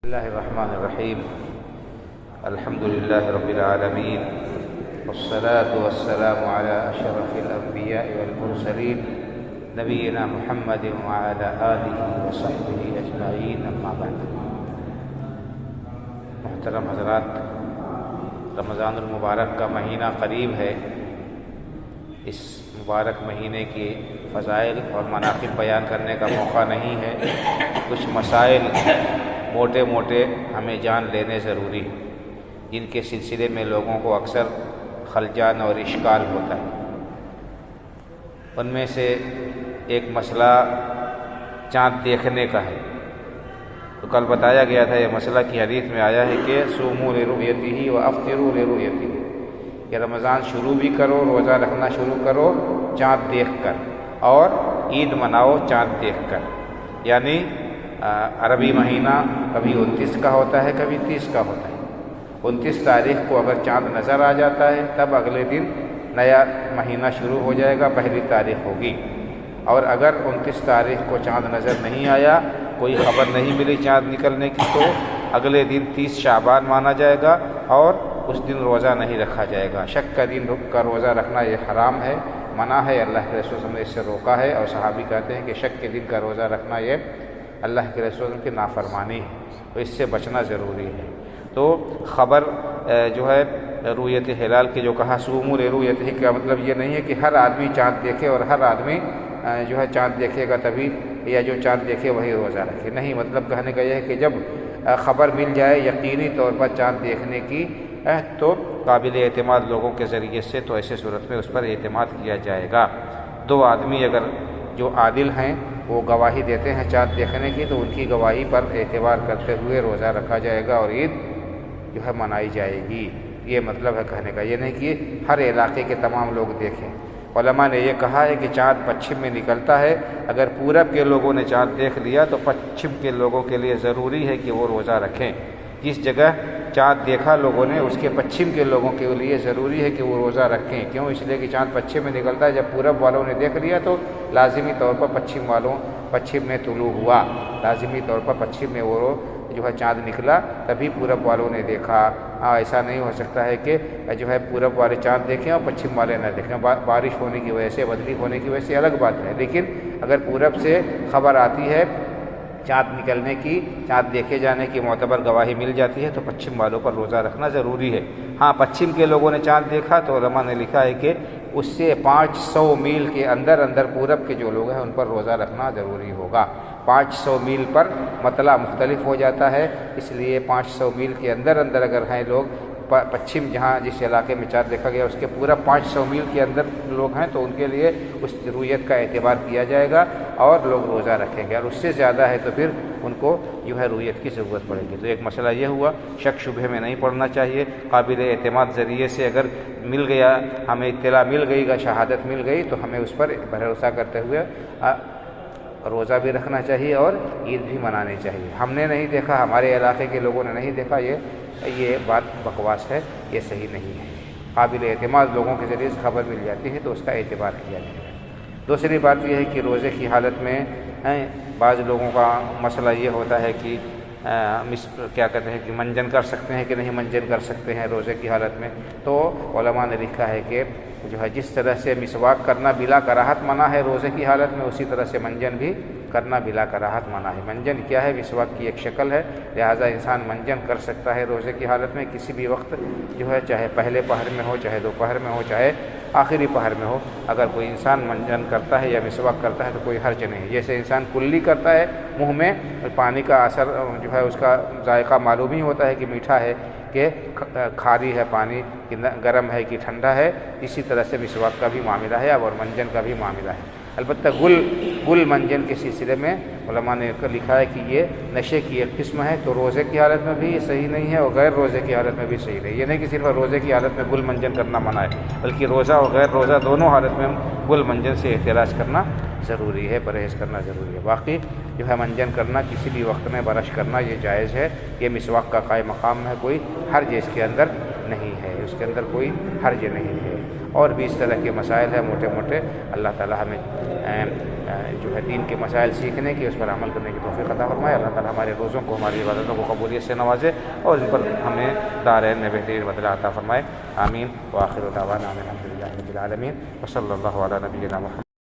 بسم اللہ الرحمن الرحیم الحمد للہ رب العالمین والصلاة والسلام علی اشرف الانبیاء والمرسلین نبینا محمد وعلی آلہ وصحبہ اجمعین اما بعد۔ محترم حضرات، رمضان المبارک کا مہینہ قریب ہے۔ اس مبارک مہینے کی فضائل اور مناقب بیان کرنے کا موقع نہیں ہے۔ کچھ مسائل موٹے موٹے ہمیں جان لینے ضروری ہیں، جن کے سلسلے میں لوگوں کو اکثر خلجان اور اشکال ہوتا ہے۔ ان میں سے ایک مسئلہ چاند دیکھنے کا ہے۔ تو کل بتایا گیا تھا، یہ مسئلہ کی حدیث میں آیا ہے کہ صوموا لرؤیتہ وافطروا لرؤیتہ، کہ رمضان شروع بھی کرو، روزہ رکھنا شروع کرو چاند دیکھ کر، اور عید مناؤ چاند دیکھ کر۔ یعنی عربی مہینہ کبھی 29 کا ہوتا ہے، کبھی 30 کا ہوتا ہے۔ 29 تاریخ کو اگر چاند نظر آ جاتا ہے تب اگلے دن نیا مہینہ شروع ہو جائے گا، پہلی تاریخ ہوگی۔ اور اگر 29 تاریخ کو چاند نظر نہیں آیا، کوئی خبر نہیں ملی چاند نکلنے کی، تو اگلے دن 30 شعبان مانا جائے گا اور اس دن روزہ نہیں رکھا جائے گا۔ شک کا دن کا روزہ رکھنا یہ حرام ہے، منع ہے، اللہ کے رسول صلی اللہ علیہ وسلم نے اس سے روکا ہے، اور صحابی کہتے ہیں کہ شک کے دن کا روزہ رکھنا یہ اللہ کے رسول کی نافرمانی ہے، تو اس سے بچنا ضروری ہے۔ تو خبر جو ہے رؤیت ہلال کی جو کہا صوموا لرؤیتہ، کا مطلب یہ نہیں ہے کہ ہر آدمی چاند دیکھے اور ہر آدمی جو ہے چاند دیکھے گا تبھی، یا جو چاند دیکھے وہی روزہ رکھے، نہیں۔ مطلب کہنے کا یہ ہے کہ جب خبر مل جائے یقینی طور پر چاند دیکھنے کی، تو قابل اعتماد لوگوں کے ذریعے سے، تو ایسے صورت میں اس پر اعتماد کیا جائے گا۔ دو آدمی اگر جو عادل ہیں وہ گواہی دیتے ہیں چاند دیکھنے کی، تو ان کی گواہی پر اعتبار کرتے ہوئے روزہ رکھا جائے گا اور عید جو ہے منائی جائے گی۔ یہ مطلب ہے کہنے کا، یہ نہیں کہ ہر علاقے کے تمام لوگ دیکھیں۔ علماء نے یہ کہا ہے کہ چاند پچھم میں نکلتا ہے، اگر پورب کے لوگوں نے چاند دیکھ لیا تو پچھم کے لوگوں کے لیے ضروری ہے کہ وہ روزہ رکھیں۔ جس جگہ چاند دیکھا لوگوں نے، اس کے پچھم کے لوگوں کے لیے ضروری ہے کہ وہ روزہ رکھیں۔ کیوں؟ اس لیے کہ چاند پچھم میں نکلتا ہے، جب پورب والوں نے دیکھ لیا تو لازمی طور پر پچھم میں طلوع ہوا، لازمی طور پر پچھم میں وہ جو ہے چاند نکلا، تبھی پورب والوں نے دیکھا۔ ایسا نہیں ہو سکتا ہے کہ جو ہے پورب والے چاند دیکھیں اور پچھم والے نہ دیکھیں۔ بارش ہونے کی وجہ سے، بدلی ہونے کی وجہ سے الگ بات ہے، لیکن اگر پورب سے خبر آتی ہے چاند نکلنے کی، چاند دیکھے جانے کی معتبر گواہی مل جاتی ہے، تو پچھم والوں پر روزہ رکھنا ضروری ہے۔ ہاں، پچھم کے لوگوں نے چاند دیکھا تو علماء نے لکھا ہے کہ اس سے 500 میل کے اندر پورب کے جو لوگ ہیں ان پر روزہ رکھنا ضروری ہوگا۔ 500 میل پر مطلع مختلف ہو جاتا ہے، اس لیے 500 میل کے اندر اگر ہیں لوگ، پچھم جہاں جس علاقے میں چاند دیکھا گیا اس کے پورا 500 میل کے اندر لوگ ہیں، تو ان کے لیے اس رؤیت کا اعتبار کیا جائے گا اور لوگ روزہ رکھیں گے، اور اس سے زیادہ ہے تو پھر ان کو جو ہے رؤیت کی ضرورت پڑے گی۔ تو ایک مسئلہ یہ ہوا، شک شبہ میں نہیں پڑنا چاہیے۔ قابل اعتماد ذریعے سے اگر مل گیا، ہمیں اطلاع مل گئی، شہادت مل گئی، تو ہمیں اس پر بھروسہ کرتے ہوئے روزہ بھی رکھنا چاہیے اور عید بھی منانی چاہیے۔ ہم نے نہیں دیکھا، ہمارے علاقے کے لوگوں نے نہیں دیکھا، یہ بات بکواس ہے، یہ صحیح نہیں ہے۔ قابل اعتماد لوگوں کے ذریعے سے خبر مل جاتی ہے تو اس کا اعتبار کیا جائے گا۔ دوسری بات یہ ہے کہ روزے کی حالت میں بعض لوگوں کا مسئلہ یہ ہوتا ہے کہ کیا کہتے ہیں کہ منجن کر سکتے ہیں کہ نہیں منجن کر سکتے ہیں روزے کی حالت میں۔ تو علماء نے لکھا ہے کہ جو ہے جس طرح سے مسواک کرنا بلا کراہت منع ہے روزے کی حالت میں، اسی طرح سے منجن بھی کرنا بلا کراہت منع ہے۔ منجن کیا ہے؟ مسواک کی ایک شکل ہے، لہٰذا انسان منجن کر سکتا ہے روزے کی حالت میں کسی بھی وقت، جو ہے چاہے پہلے پہر میں ہو، چاہے دوپہر میں ہو، چاہے آخری پہر میں ہو۔ اگر کوئی انسان منجن کرتا ہے یا مسواک کرتا ہے تو کوئی حرج نہیں۔ جیسے انسان کلی کرتا ہے، منہ میں پانی کا اثر جو ہے اس کا ذائقہ معلوم ہی ہوتا ہے کہ میٹھا ہے کہ کھاری ہے پانی، کہ گرم ہے کہ ٹھنڈا ہے، اسی طرح سے مسواک کا بھی معاملہ ہے اور منجن کا بھی معاملہ ہے۔ البتہ گل منجن کے سلسلے میں علماء نے لکھا ہے کہ یہ نشے کی ایک قسم ہے، تو روزے کی حالت میں بھی یہ صحیح نہیں ہے اور غیر روزے کی حالت میں بھی صحیح نہیں۔ یہ نہیں کہ صرف روزے کی حالت میں گل منجن کرنا منع ہے، بلکہ روزہ اور غیر روزہ دونوں حالت میں گل منجن سے احتراز کرنا ضروری ہے، پرہیز کرنا ضروری ہے۔ باقی جو ہے منجن کرنا، کسی بھی وقت میں برش کرنا، یہ جائز ہے، یہ مسواک کا قائم مقام ہے، کوئی حرج اس کے اندر نہیں ہے، اس کے اندر کوئی حرج نہیں ہے۔ اور بھی اس طرح کے مسائل ہیں موٹے موٹے، اللہ تعالیٰ ہمیں جو ہے دین کے مسائل سیکھنے کی، اس پر عمل کرنے کی توفیق عطا فرمائے۔ اللہ تعالیٰ ہمارے روزوں کو، ہماری عبادتوں کو قبولیت سے نوازے اور ان پر ہمیں دارین میں بہترین بدلہ عطا فرمائے۔ آمین۔ وآخر دعوانا الحمد للہ رب العالمین، وصلی اللہ علی نبینا محمد۔